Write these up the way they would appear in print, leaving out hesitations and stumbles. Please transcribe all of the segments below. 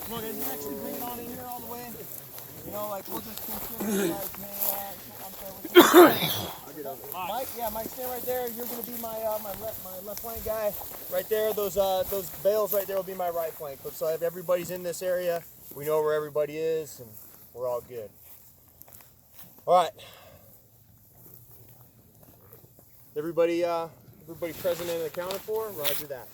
Look, if you actually bring it on in here all the way, you know, like we'll just consider like, hey, I'm sorry, Mike, yeah, Mike, stay right there. You're gonna be my left flank guy right there. Those bales right there will be my right flank. But so if everybody's in this area, we know where everybody is, and we're all good. All right. Everybody present and accounted for. Roger that.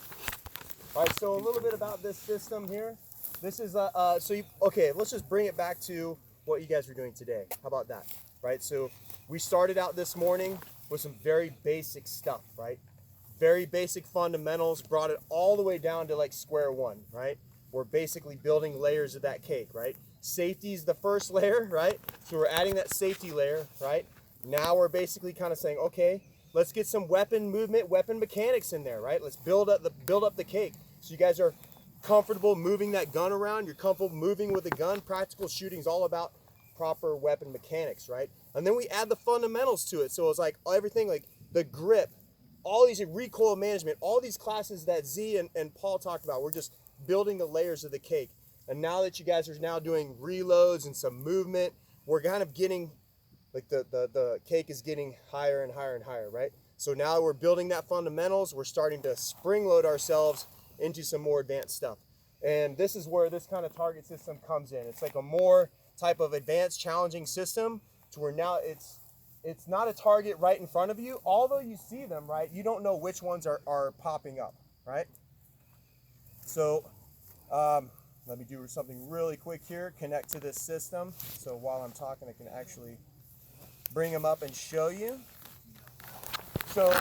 All right. So a little bit about this system here. This is okay. Let's just bring it back to what you guys are doing today. How about that? Right. So we started out this morning with some very basic stuff, right? Very basic fundamentals. Brought it all the way down to like square one, right? We're basically building layers of that cake, right? Safety is the first layer, right? So we're adding that safety layer, right? Now we're basically kind of saying, okay, let's get some weapon movement, weapon mechanics in there, right? Let's build up the cake. So you guys are comfortable moving that gun around. You're comfortable moving with a gun. Practical shooting is all about proper weapon mechanics, right? And then we add the fundamentals to it. So it's like everything, like the grip, all these recoil management, all these classes that Z and Paul talked about. We're just building the layers of the cake. And now that you guys are now doing reloads and some movement, we're kind of getting like the cake is getting higher and higher and higher, right? So now we're building that fundamentals. We're starting to spring load ourselves into some more advanced stuff. And this is where this kind of target system comes in. It's like a more type of advanced challenging system to where now it's not a target right in front of you. Although you see them, right, you don't know which ones are popping up, right? So let me do something really quick here, connect to this system. So while I'm talking, I can actually bring them up and show you. So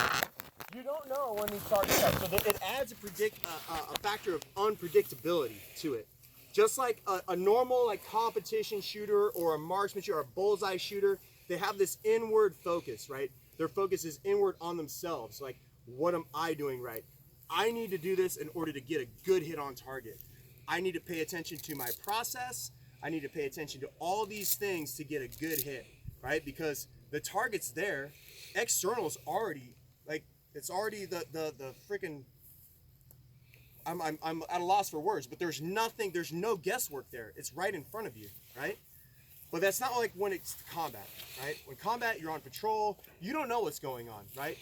you don't know when these targets up. So it adds a factor of unpredictability to it. Just like a normal like competition shooter or a marksman shooter or a bullseye shooter, they have this inward focus, right? Their focus is inward on themselves. Like, what am I doing right? I need to do this in order to get a good hit on target. I need to pay attention to my process. I need to pay attention to all these things to get a good hit, right? Because the target's there. External's already, like, it's already the freaking, I'm at a loss for words, but there's no guesswork there. It's right in front of you, right? But that's not like when it's combat, right? When combat, you're on patrol, you don't know what's going on, right?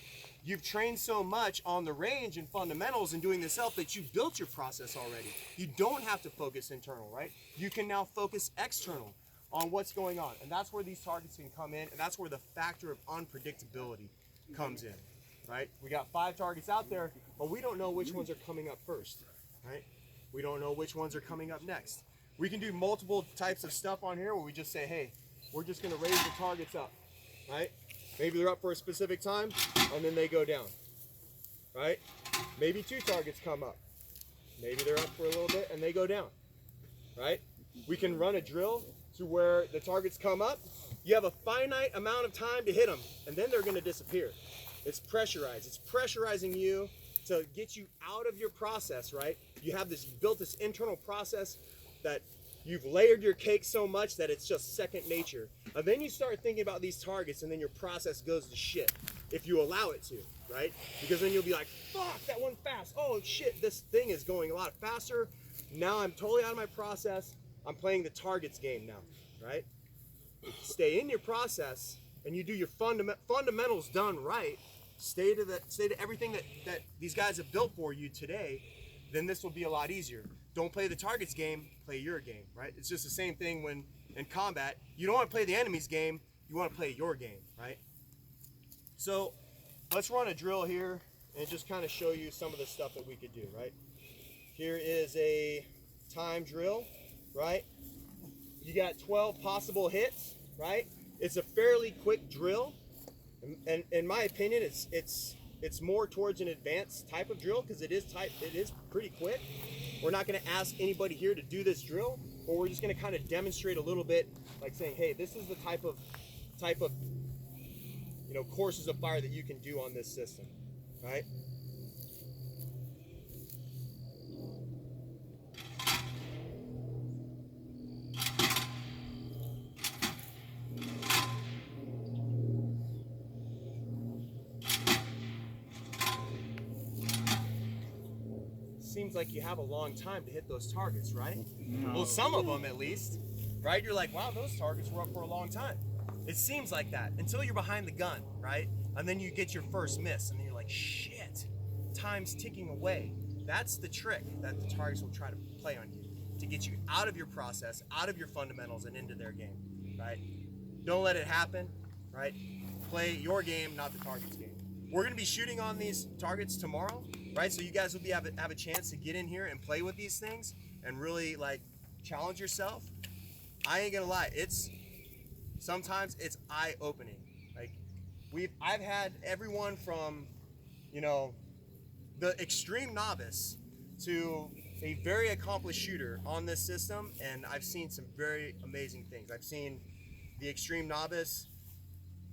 You've trained so much on the range and fundamentals and doing this self that you built your process already. You don't have to focus internal, right? You can now focus external on what's going on. And that's where these targets can come in, and that's where the factor of unpredictability comes in, right? We got 5 targets out there, but we don't know which ones are coming up first, right? We don't know which ones are coming up next. We can do multiple types of stuff on here where we just say, hey, we're just gonna raise the targets up, right? Maybe they're up for a specific time, and then they go down, right? Maybe 2 targets come up. Maybe they're up for a little bit, and they go down, right? We can run a drill to where the targets come up. You have a finite amount of time to hit them, and then they're gonna disappear. It's pressurized. It's pressurizing you to get you out of your process, right? You built this internal process that you've layered your cake so much that it's just second nature. And then you start thinking about these targets, and then your process goes to shit if you allow it to, right? Because then you'll be like, fuck, that went fast. Oh shit, this thing is going a lot faster. Now I'm totally out of my process. I'm playing the targets game now, right? Stay in your process, and you do your fundamentals done right. Stay to everything that these guys have built for you today. Then this will be a lot easier. Don't play the targets game, play your game, right? It's just the same thing when in combat. You don't want to play the enemy's game, you want to play your game, right? So let's run a drill here and just kind of show you some of the stuff that we could do, right? Here is a time drill, right? You got 12 possible hits, right? It's a fairly quick drill. And in my opinion, it's more towards an advanced type of drill because it is pretty quick. We're not going to ask anybody here to do this drill, but we're just going to kind of demonstrate a little bit, like saying, hey, this is the type of courses of fire that you can do on this system, right? seems like you have a long time to hit those targets, right? No. Well, some of them at least, right? You're like, wow, those targets were up for a long time. It seems like that until you're behind the gun, right? And then you get your first miss, and then you're like, shit, time's ticking away. That's the trick that the targets will try to play on you, to get you out of your process, out of your fundamentals, and into their game, right? Don't let it happen, right? Play your game, not the target's game. We're gonna be shooting on these targets tomorrow, right? So you guys will have a chance to get in here and play with these things and really like challenge yourself. I ain't gonna lie, sometimes it's eye-opening. Like I've had everyone from, you know, the extreme novice to a very accomplished shooter on this system, and I've seen some very amazing things. I've seen the extreme novice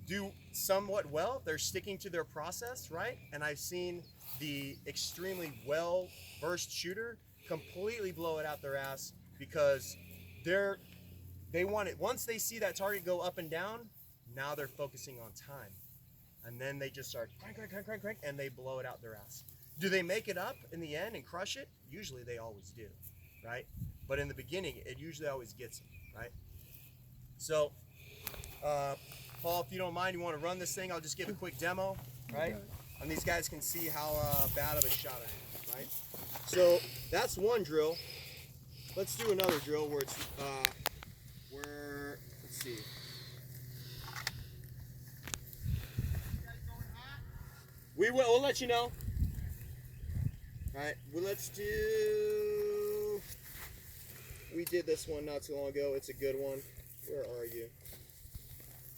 do somewhat well. They're sticking to their process, right? And I've seen the extremely well-versed shooter completely blow it out their ass because they want it. Once they see that target go up and down, now they're focusing on time. And then they just start crank, and they blow it out their ass. Do they make it up in the end and crush it? Usually they always do, right? But in the beginning, it usually always gets them, right? So, Paul, if you don't mind, you want to run this thing, I'll just give a quick demo, right? And these guys can see how bad of a shot I am, right? So that's one drill. Let's do another drill where it's, let's see. We'll let you know. All right, well, we did this one not too long ago. It's a good one. Where are you?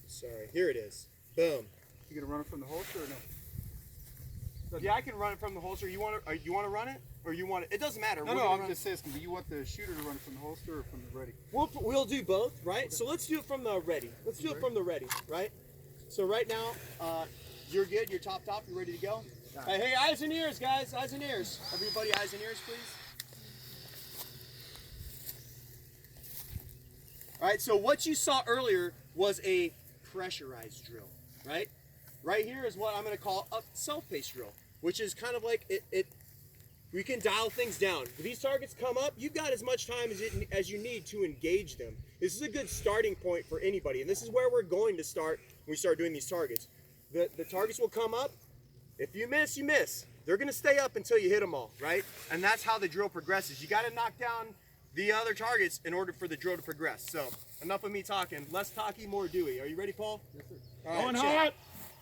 Sorry, here it is. Boom. You gonna run it from the holster or no? Yeah, I can run it from the holster. You want to run it, or you want it? It doesn't matter. No, I'm just asking. Do you want the shooter to run it from the holster or from the ready? We'll do both, right? Okay. So let's do it from the ready. Let's do it from the ready, right? So right now, you're good. You're topped off. You're ready to go. Right. Hey, eyes and ears, guys. Eyes and ears. Everybody, eyes and ears, please. All right. So what you saw earlier was a pressurized drill, right? Right here is what I'm going to call a self-paced drill, which is kind of like we can dial things down. If these targets come up, you've got as much time as you need to engage them. This is a good starting point for anybody, and this is where we're going to start when we start doing these targets. The targets will come up. If you miss, you miss. They're going to stay up until you hit them all, right? And that's how the drill progresses. You got to knock down the other targets in order for the drill to progress. So enough of me talking. Less talky, more doey. Are you ready, Paul? Yes, sir. All right, going hot.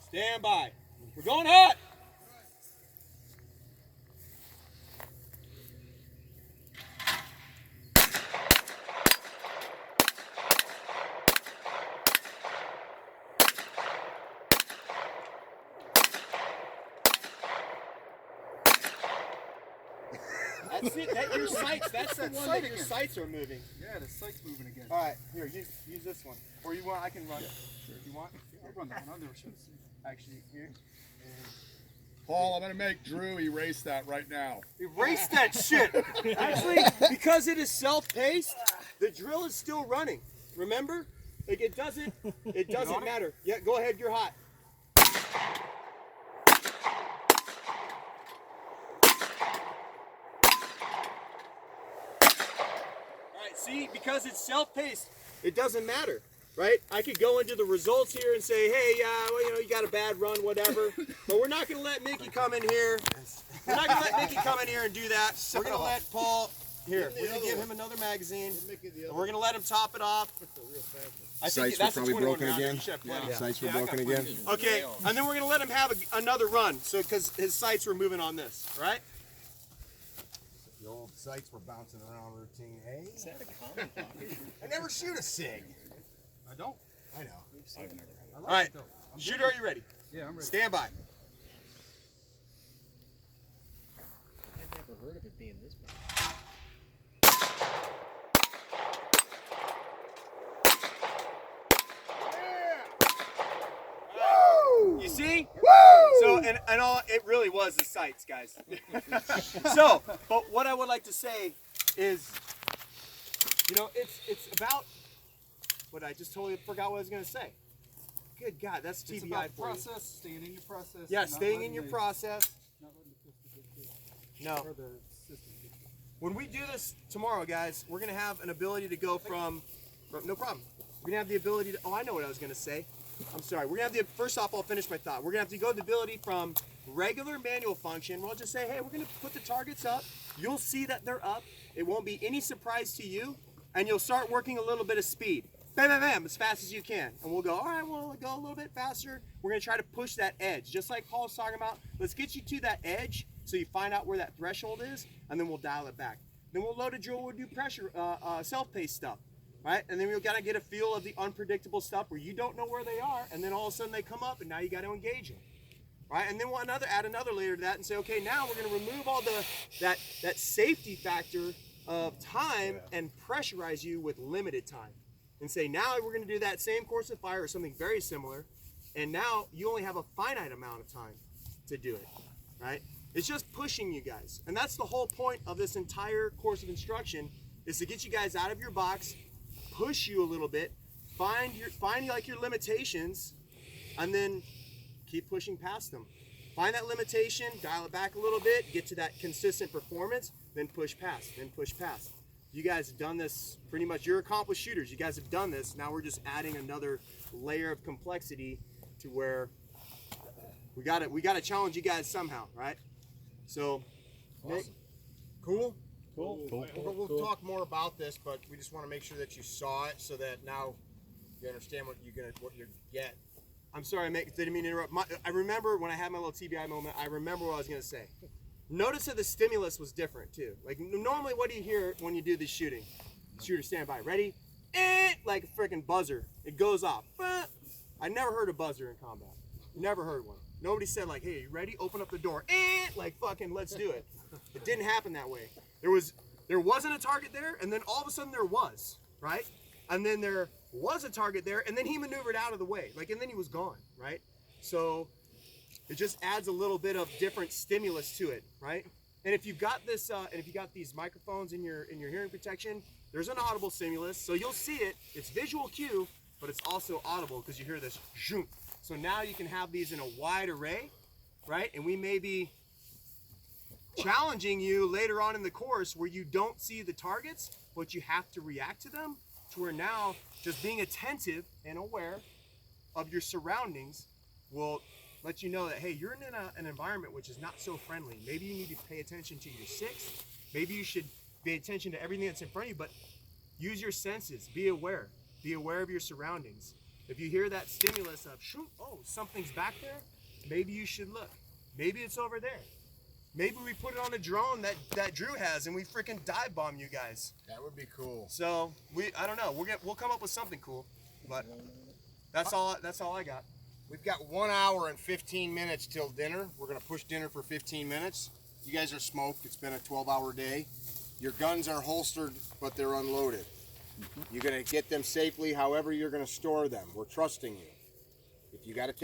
Stand by. We're going hot. That's it. Your sights. That's that sight. Your sights are moving. Yeah, the sight's moving again. All right, here, use this one. Or you want? I can run it. Sure. If you want. I'll run that one. I'll never show the scene. Actually, here. Paul, I'm gonna make Drew erase that right now. Erase that shit. Actually, because it is self-paced, the drill is still running. Remember? Like it doesn't matter. Yeah, go ahead. You're hot. See, because it's self-paced, it doesn't matter, right? I could go into the results here and say, hey, well, you got a bad run, whatever. But we're not going to let Mickey come in here. We're not going to let Mickey come in here and do that. We're going to let Paul, here, we're going to give him another magazine. And we're going to let him top it off. I think Sights were probably broken again. Yeah. Sights were broken again. Okay, and then we're going to let him have another run, so because his sights were moving on this, right? The old sights were bouncing around routine A. Is that a common thought? I never shoot a SIG. I don't. I know. I've never had All right, shooter, are you ready? Yeah, I'm ready. Stand by. I've never heard of it being this bad. You see? Woo! So, and all, it really was the sights, guys. So, but what I would like to say is, you know, it's about, what I just totally forgot what I was going to say. Good God, that's TBI It's about for you. process, staying in your process. Yeah, not staying in letting your the- process. Not letting the pistol get to you. No. Or the system get when we do this tomorrow, guys, we're gonna have an ability to go from no problem. We're gonna have the ability to, oh, I know what I was gonna say. I'm sorry. We're gonna have the, first off, I'll finish my thought. We're gonna have to go the ability from regular manual function. We'll just say, hey, we're gonna put the targets up. You'll see that they're up. It won't be any surprise to you, and you'll start working a little bit of speed. Bam, bam, bam, as fast as you can. And we'll go, all right, we'll go a little bit faster. We're gonna try to push that edge, just like Paul's talking about. Let's get you to that edge so you find out where that threshold is, and then we'll dial it back. Then we'll load a drill, we'll do pressure, self-paced stuff, right? And then we've gotta get a feel of the unpredictable stuff where you don't know where they are, and then all of a sudden they come up, and now you gotta engage them, right? And then we'll add another layer to that and say, okay, now we're gonna remove all that safety factor of time and pressurize you with limited time. And say, now we're gonna do that same course of fire or something very similar, and now you only have a finite amount of time to do it, right? It's just pushing you guys. And that's the whole point of this entire course of instruction, is to get you guys out of your box, push you a little bit, find like your limitations, and then keep pushing past them. Find that limitation, dial it back a little bit, get to that consistent performance, then push past, then push past. You guys have done this pretty much. You're accomplished shooters. You guys have done this. Now we're just adding another layer of complexity to where we got to challenge you guys somehow, right? So, Awesome. Cool. We'll talk more about this, but we just want to make sure that you saw it so that now you understand what you get. I'm sorry, didn't mean to interrupt. I remember when I had my little TBI moment. I remember what I was gonna say. Notice that the stimulus was different too. Like normally, what do you hear when you do this shooting? Shooter, stand by, ready? Like a freaking buzzer. It goes off. I never heard a buzzer in combat. Never heard one. Nobody said like, hey, you ready? Open up the door. Like fucking, let's do it. It didn't happen that way. There wasn't a target there, and then all of a sudden there was, right? And then there was a target there, and then he maneuvered out of the way, like, and then he was gone, right? So it just adds a little bit of different stimulus to it, right? And if you've got this, and if you got these microphones in your hearing protection, there's an audible stimulus, so you'll see it. It's visual cue, but it's also audible because you hear this zoom. So now you can have these in a wide array, right? And we may be challenging you later on in the course where you don't see the targets, but you have to react to them, to where now just being attentive and aware of your surroundings will let you know that, hey, you're in an environment which is not so friendly. Maybe you need to pay attention to your six. Maybe you should pay attention to everything that's in front of you, but use your senses. Be aware. Be aware of your surroundings. If you hear that stimulus of, shoot, oh, something's back there, maybe you should look. Maybe it's over there. Maybe we put it on a drone that Drew has and we freaking dive bomb you guys. That would be cool. So I don't know. We'll come up with something cool, but that's all I got. We've got 1 hour and 15 minutes till dinner. We're gonna push dinner for 15 minutes. You guys are smoked. It's been a 12-hour day. Your guns are holstered, but they're unloaded. You're gonna get them safely, however you're gonna store them. We're trusting you. If you gotta take